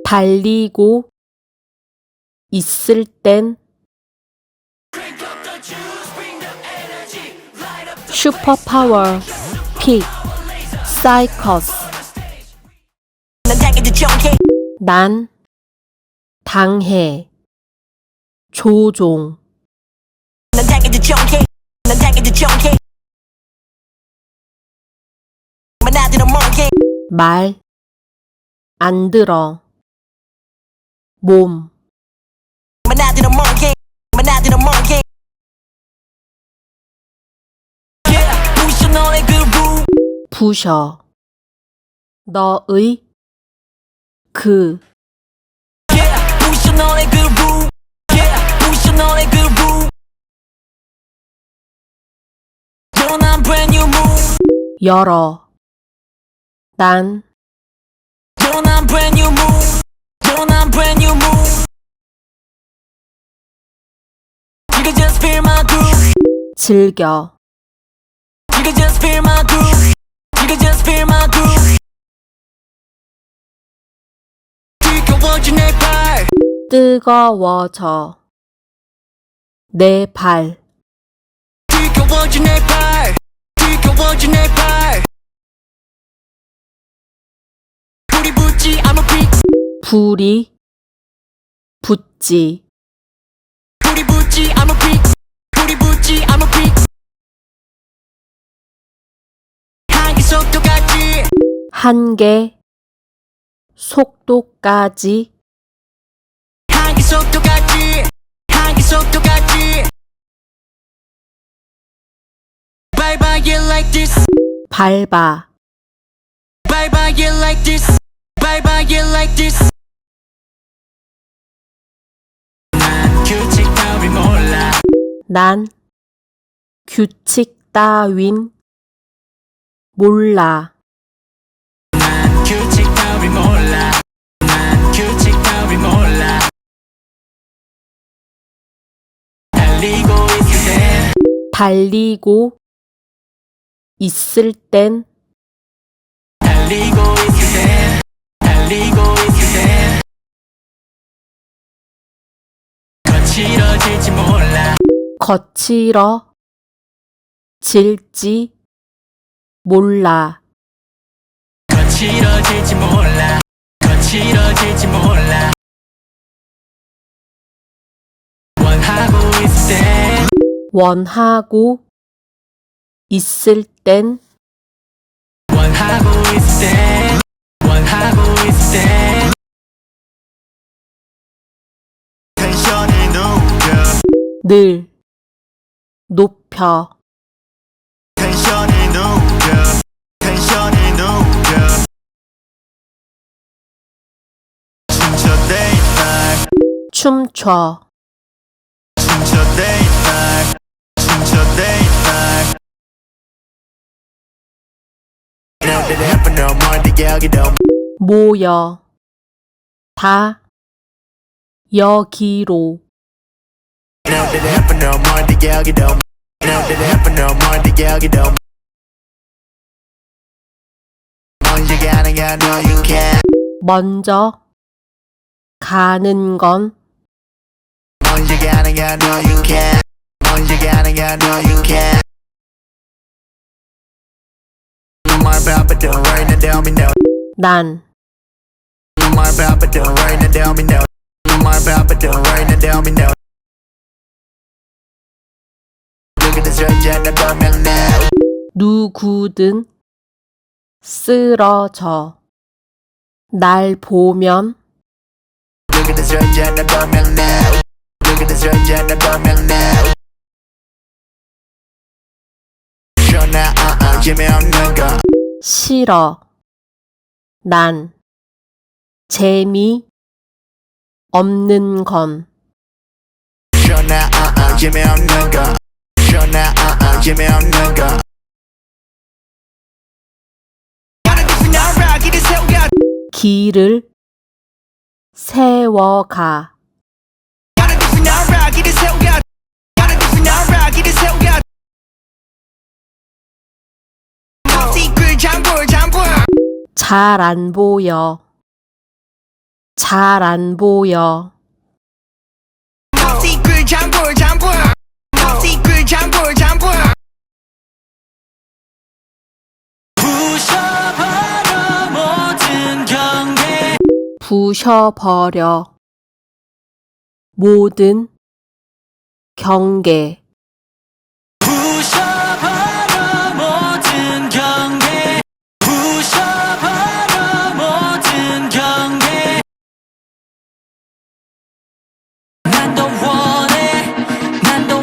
달리고 있을 땐 슈퍼파워 픽 사이커스 난 당해 조종 말 안 들어 몸 부셔 너의 그 열어 난 즐겨 뜨거워져 내 발 불이 붙지 한계 속도까지 밟아 난 규칙 따윈 몰라 달리고 있을 땐 거칠어질지 몰라 거칠어질지 몰라 원하고 있을 땐 늘 높여 춤춰 모여 다 여기로 먼저 가는 건 난 누구든 쓰러져 날 보면 싫어 난 재미 없는 건 길을 세워가 잘 안 보여. 잘 안 보여. 부셔버려 모든 경계 부셔버려. 모든 경계. 부셔버려 모든 경계 부셔버려 모든 경계 난 더 원해 난 더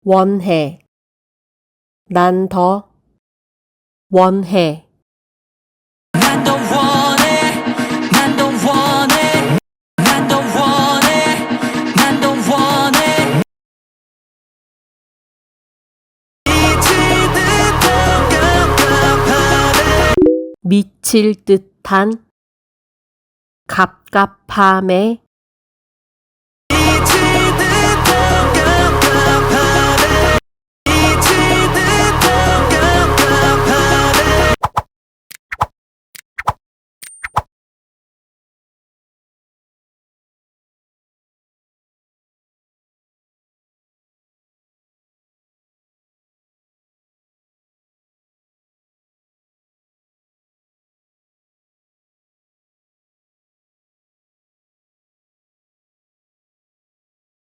원해 난 더 원해. 난 더 원해. 난 더 원해 난 더 원해 난 더 원해 난 더 원해 미칠 듯한 갑갑함에